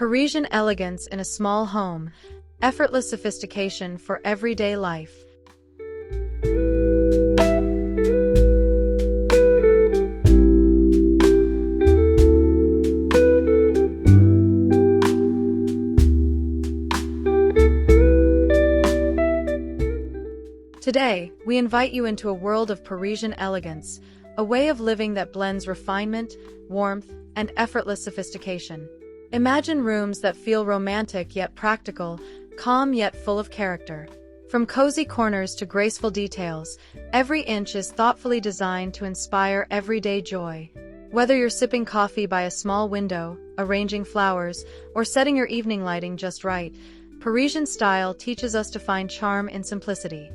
Parisian elegance in a small home, effortless sophistication for everyday life. Today, we invite you into a world of Parisian elegance, a way of living that blends refinement, warmth, and effortless sophistication. Imagine rooms that feel romantic yet practical, calm yet full of character. From cozy corners to graceful details, every inch is thoughtfully designed to inspire everyday joy. Whether you're sipping coffee by a small window, arranging flowers, or setting your evening lighting just right, Parisian style teaches us to find charm in simplicity.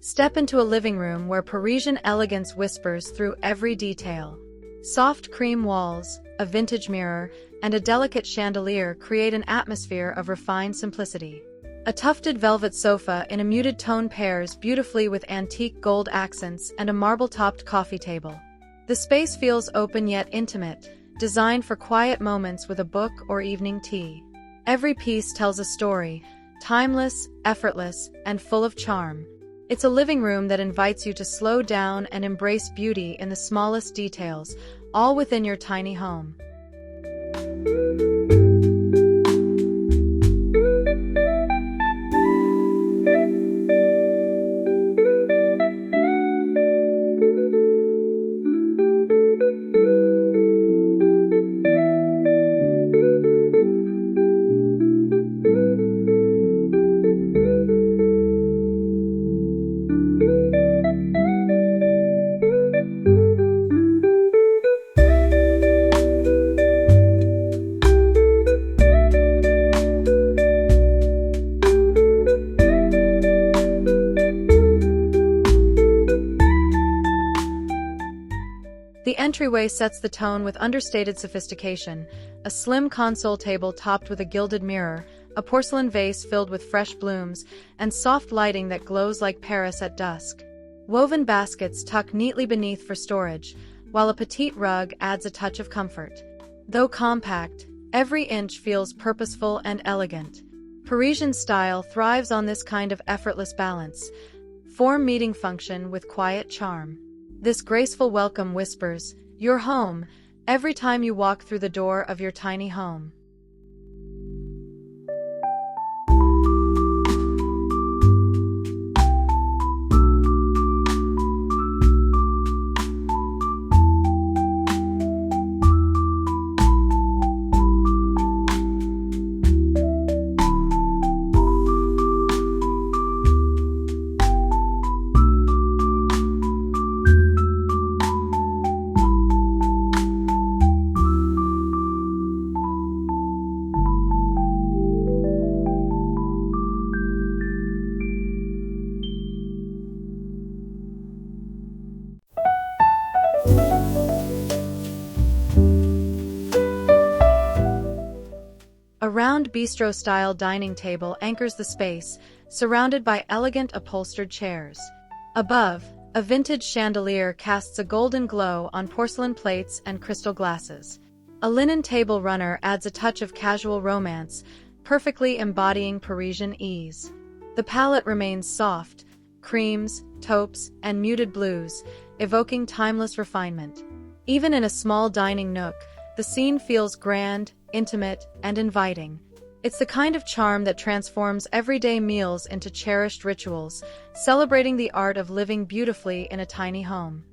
Step into a living room where Parisian elegance whispers through every detail. Soft cream walls, a vintage mirror, and a delicate chandelier create an atmosphere of refined simplicity. A tufted velvet sofa in a muted tone pairs beautifully with antique gold accents and a marble-topped coffee table. The space feels open yet intimate, designed for quiet moments with a book or evening tea. Every piece tells a story, timeless, effortless, and full of charm. It's a living room that invites you to slow down and embrace beauty in the smallest details, all within your tiny home. The entryway sets the tone with understated sophistication, a slim console table topped with a gilded mirror, a porcelain vase filled with fresh blooms, and soft lighting that glows like Paris at dusk. Woven baskets tuck neatly beneath for storage, while a petite rug adds a touch of comfort. Though compact, every inch feels purposeful and elegant. Parisian style thrives on this kind of effortless balance, form meeting function with quiet charm. This graceful welcome whispers, "You're home," every time you walk through the door of your tiny home. A round bistro-style dining table anchors the space, surrounded by elegant upholstered chairs. Above, a vintage chandelier casts a golden glow on porcelain plates and crystal glasses. A linen table runner adds a touch of casual romance, perfectly embodying Parisian ease. The palette remains soft, creams, taupes, and muted blues, evoking timeless refinement. Even in a small dining nook, the scene feels grand, intimate, and inviting. It's the kind of charm that transforms everyday meals into cherished rituals, celebrating the art of living beautifully in a tiny home.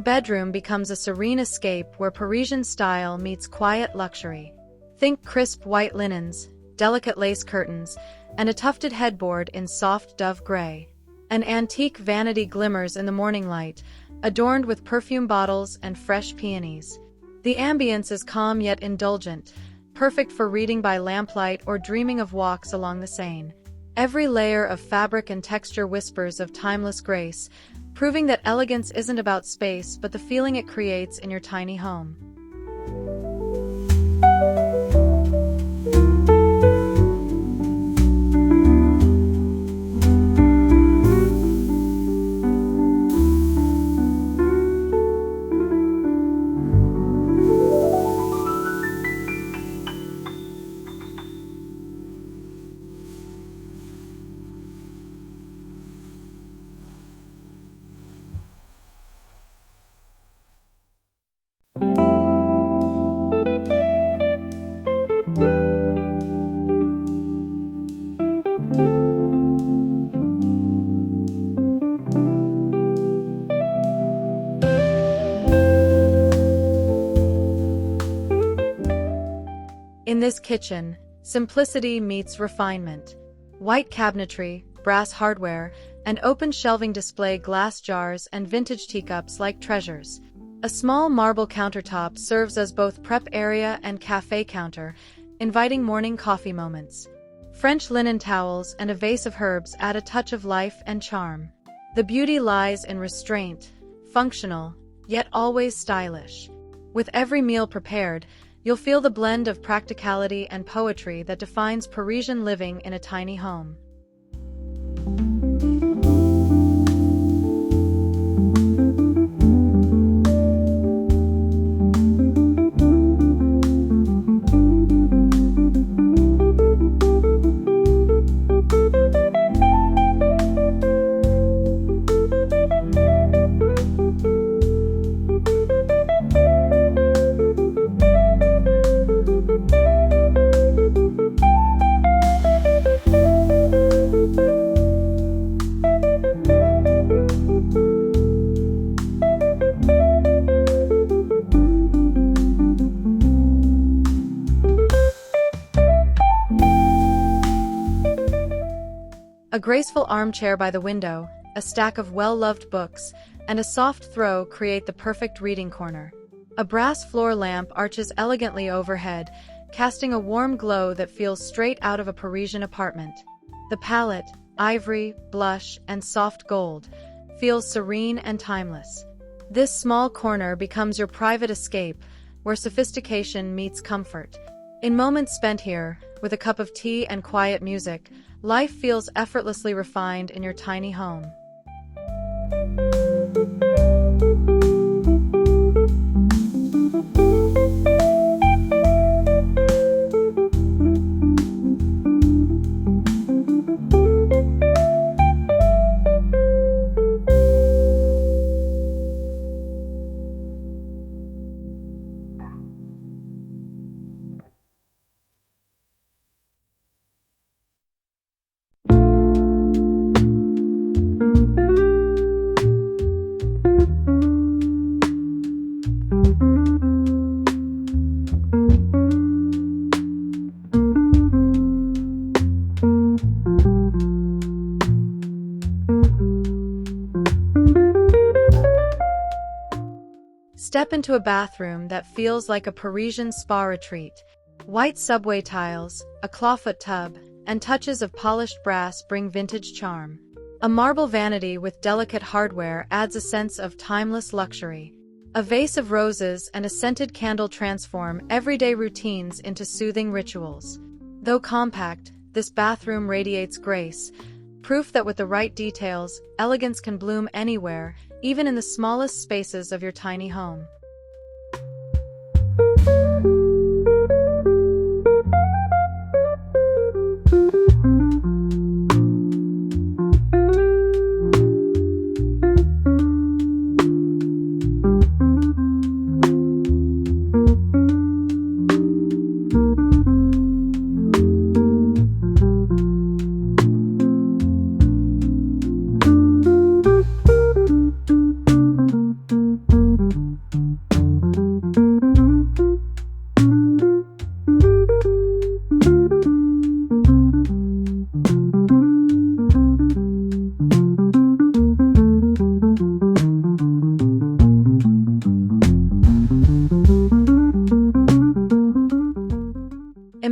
bedroom becomes a serene escape where Parisian style meets quiet luxury. Think crisp white linens, delicate lace curtains, and a tufted headboard in soft dove gray. An antique vanity glimmers in the morning light, adorned with perfume bottles and fresh peonies. The ambience is calm yet indulgent, perfect for reading by lamplight or dreaming of walks along the Seine. Every layer of fabric and texture whispers of timeless grace, proving that elegance isn't about space but the feeling it creates in your tiny home. In this kitchen, simplicity meets refinement. White cabinetry, brass hardware, and open shelving display glass jars and vintage teacups like treasures. A small marble countertop serves as both prep area and cafe counter, inviting morning coffee moments. French linen towels and a vase of herbs add a touch of life and charm. The beauty lies in restraint, functional, yet always stylish. With every meal prepared, you'll feel the blend of practicality and poetry that defines Parisian living in a tiny home. A graceful armchair by the window, a stack of well-loved books, and a soft throw create the perfect reading corner. A brass floor lamp arches elegantly overhead, casting a warm glow that feels straight out of a Parisian apartment. The palette, ivory, blush, and soft gold, feels serene and timeless. This small corner becomes your private escape, where sophistication meets comfort. In moments spent here, with a cup of tea and quiet music, life feels effortlessly refined in your tiny home. Step into a bathroom that feels like a Parisian spa retreat. White subway tiles, a clawfoot tub, and touches of polished brass bring vintage charm. A marble vanity with delicate hardware adds a sense of timeless luxury. A vase of roses and a scented candle transform everyday routines into soothing rituals. Though compact, this bathroom radiates grace, proof that with the right details, elegance can bloom anywhere, even in the smallest spaces of your tiny home.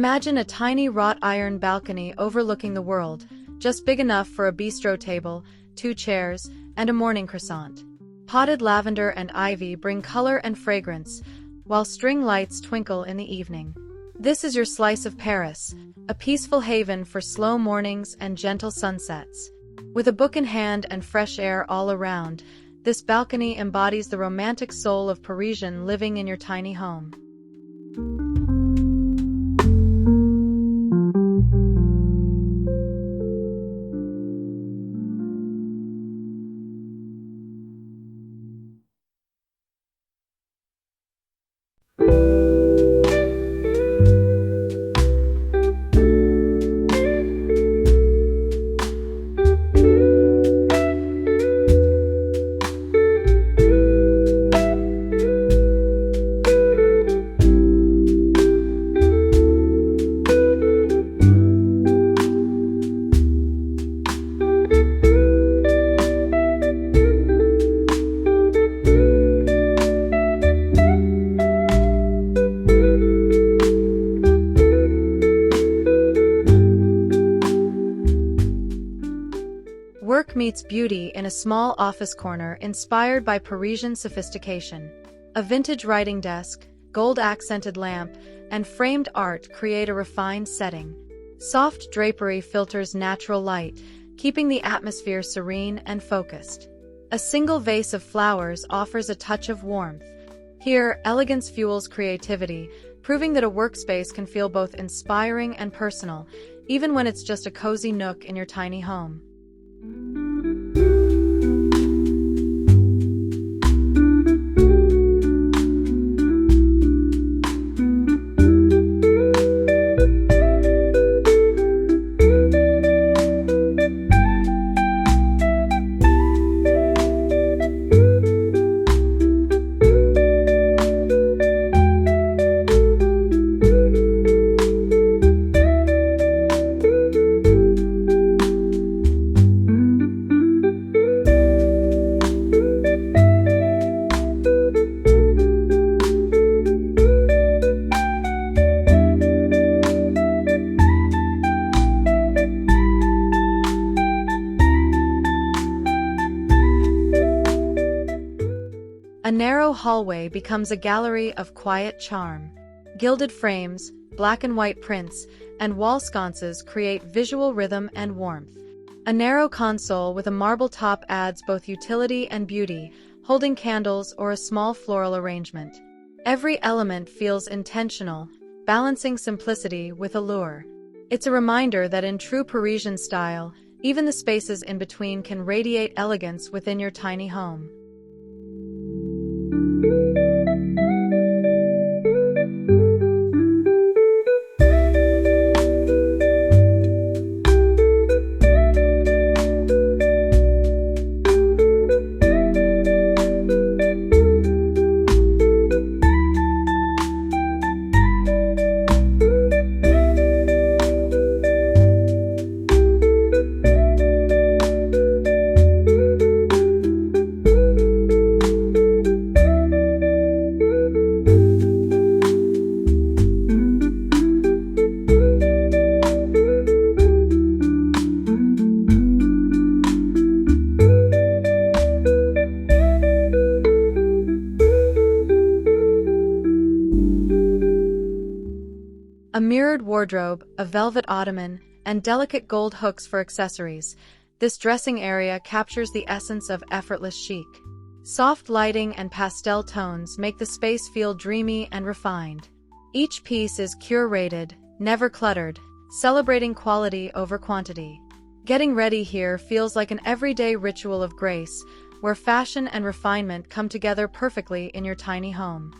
Imagine a tiny wrought iron balcony overlooking the world, just big enough for a bistro table, 2 chairs, and a morning croissant. Potted lavender and ivy bring color and fragrance, while string lights twinkle in the evening. This is your slice of Paris, a peaceful haven for slow mornings and gentle sunsets. With a book in hand and fresh air all around, this balcony embodies the romantic soul of Parisian living in your tiny home. Work meets beauty in a small office corner inspired by Parisian sophistication. A vintage writing desk, gold-accented lamp, and framed art create a refined setting. Soft drapery filters natural light, keeping the atmosphere serene and focused. A single vase of flowers offers a touch of warmth. Here, elegance fuels creativity, proving that a workspace can feel both inspiring and personal, even when it's just a cozy nook in your tiny home. A narrow hallway becomes a gallery of quiet charm. Gilded frames, black and white prints, and wall sconces create visual rhythm and warmth. A narrow console with a marble top adds both utility and beauty, holding candles or a small floral arrangement. Every element feels intentional, balancing simplicity with allure. It's a reminder that in true Parisian style, even the spaces in between can radiate elegance within your tiny home. A mirrored wardrobe, a velvet ottoman, and delicate gold hooks for accessories. This dressing area captures the essence of effortless chic. Soft lighting and pastel tones make the space feel dreamy and refined. Each piece is curated, never cluttered, celebrating quality over quantity. Getting ready here feels like an everyday ritual of grace, where fashion and refinement come together perfectly in your tiny home.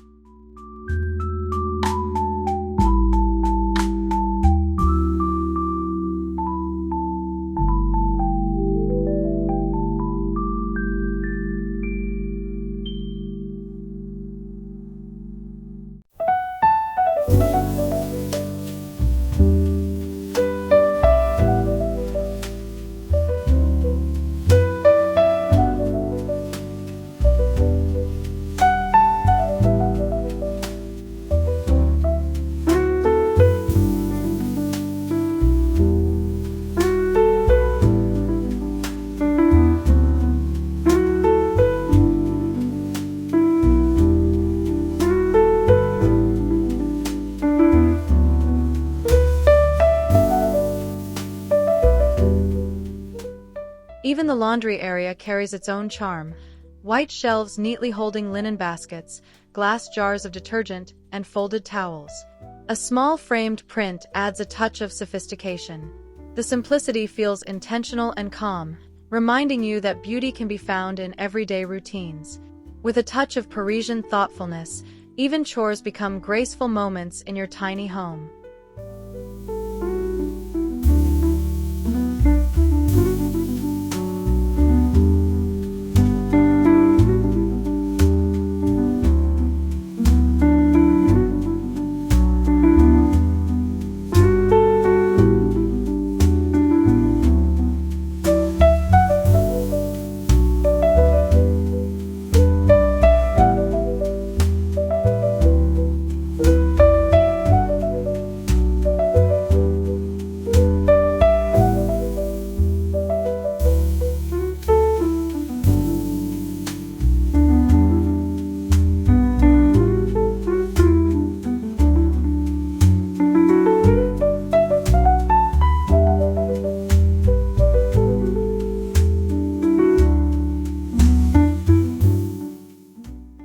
Even the laundry area carries its own charm. White shelves neatly holding linen baskets, glass jars of detergent, and folded towels. A small framed print adds a touch of sophistication. The simplicity feels intentional and calm, reminding you that beauty can be found in everyday routines. With a touch of Parisian thoughtfulness, even chores become graceful moments in your tiny home.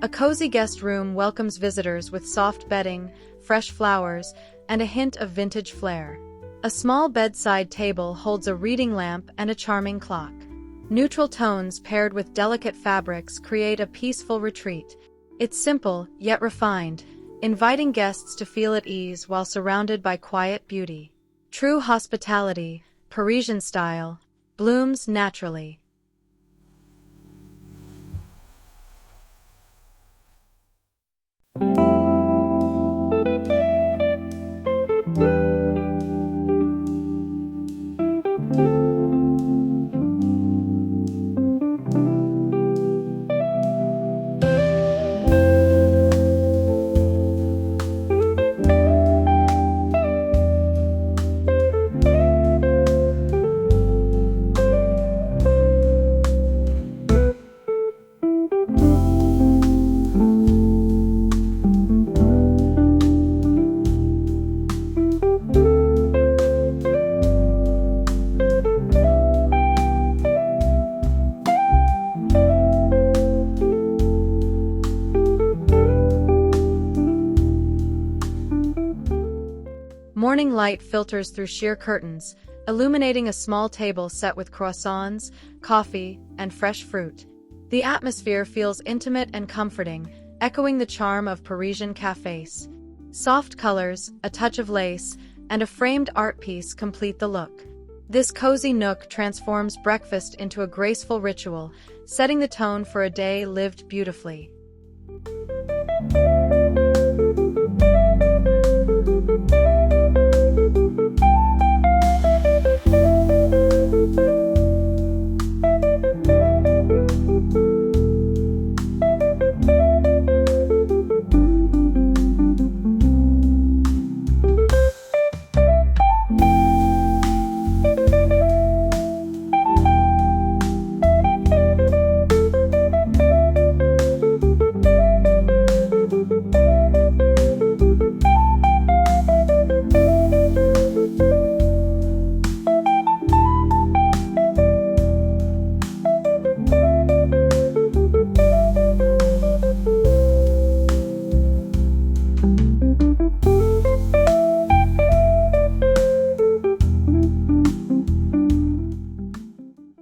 A cozy guest room welcomes visitors with soft bedding, fresh flowers, and a hint of vintage flair. A small bedside table holds a reading lamp and a charming clock. Neutral tones paired with delicate fabrics create a peaceful retreat. It's simple, yet refined, inviting guests to feel at ease while surrounded by quiet beauty. True hospitality, Parisian style, blooms naturally. Morning light filters through sheer curtains, illuminating a small table set with croissants, coffee, and fresh fruit. The atmosphere feels intimate and comforting, echoing the charm of Parisian cafes. Soft colors, a touch of lace, and a framed art piece complete the look. This cozy nook transforms breakfast into a graceful ritual, setting the tone for a day lived beautifully.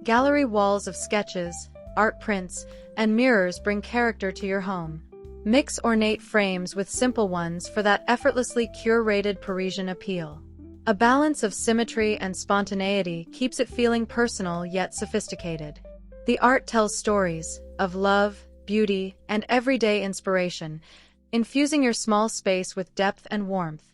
Gallery walls of sketches, art prints, and mirrors bring character to your home. Mix ornate frames with simple ones for that effortlessly curated Parisian appeal. A balance of symmetry and spontaneity keeps it feeling personal yet sophisticated. The art tells stories of love, beauty, and everyday inspiration, infusing your small space with depth and warmth.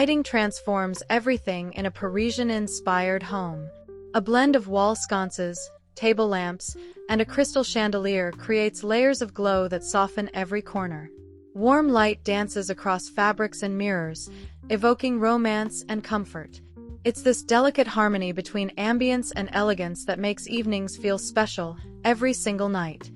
lighting transforms everything in a Parisian-inspired home. A blend of wall sconces, table lamps, and a crystal chandelier creates layers of glow that soften every corner. Warm light dances across fabrics and mirrors, evoking romance and comfort. It's this delicate harmony between ambience and elegance that makes evenings feel special every single night.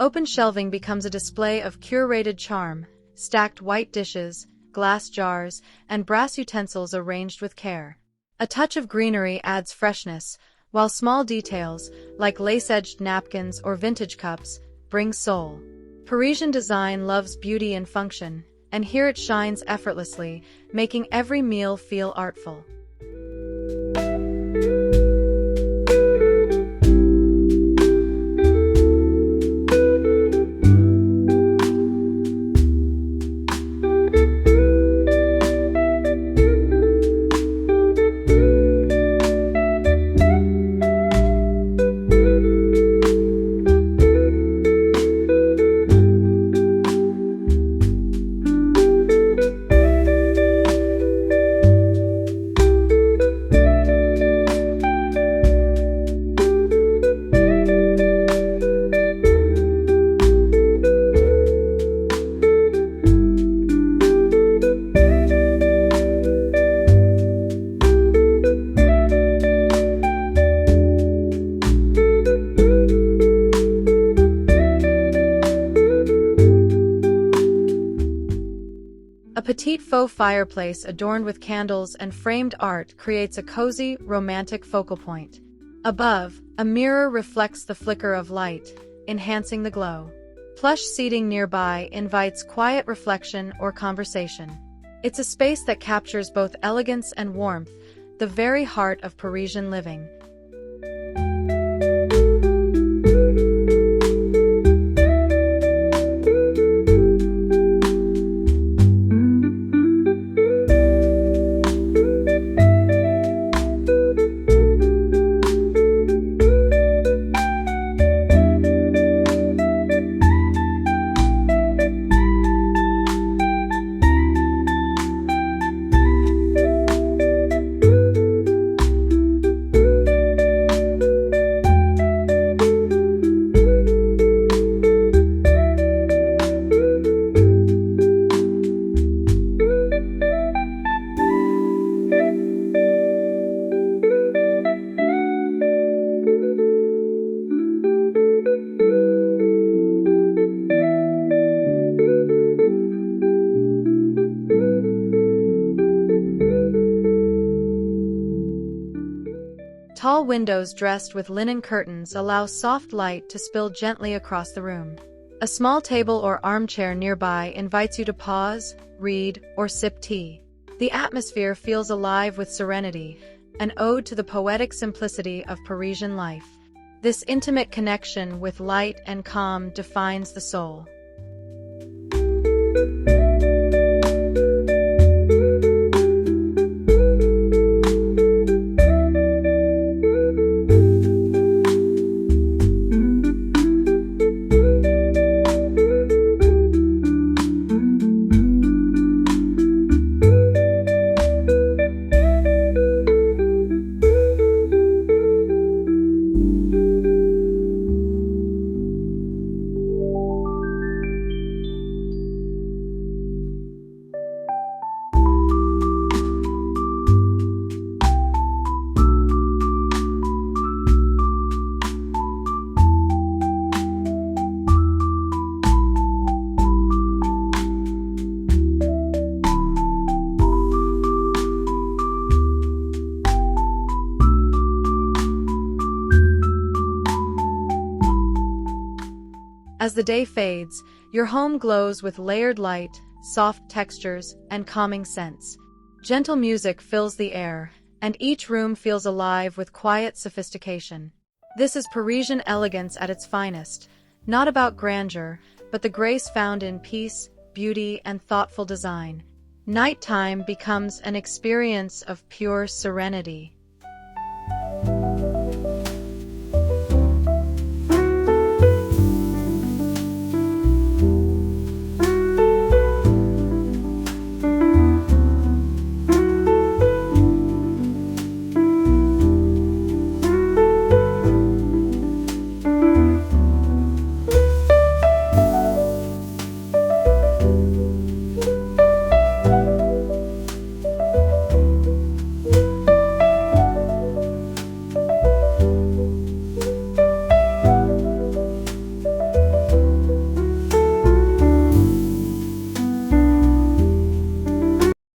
Open shelving becomes a display of curated charm, stacked white dishes, glass jars, and brass utensils arranged with care. A touch of greenery adds freshness, while small details, like lace-edged napkins or vintage cups, bring soul. Parisian design loves beauty and function, and here it shines effortlessly, making every meal feel artful. A petite faux fireplace adorned with candles and framed art creates a cozy, romantic focal point. Above, a mirror reflects the flicker of light, enhancing the glow. Plush seating nearby invites quiet reflection or conversation. It's a space that captures both elegance and warmth, the very heart of Parisian living. Tall windows dressed with linen curtains allow soft light to spill gently across the room. A small table or armchair nearby invites you to pause, read, or sip tea. The atmosphere feels alive with serenity, an ode to the poetic simplicity of Parisian life. This intimate connection with light and calm defines the soul. As the day fades, your home glows with layered light, soft textures, and calming scents. Gentle music fills the air, and each room feels alive with quiet sophistication. This is Parisian elegance at its finest, not about grandeur, but the grace found in peace, beauty, and thoughtful design. Nighttime becomes an experience of pure serenity.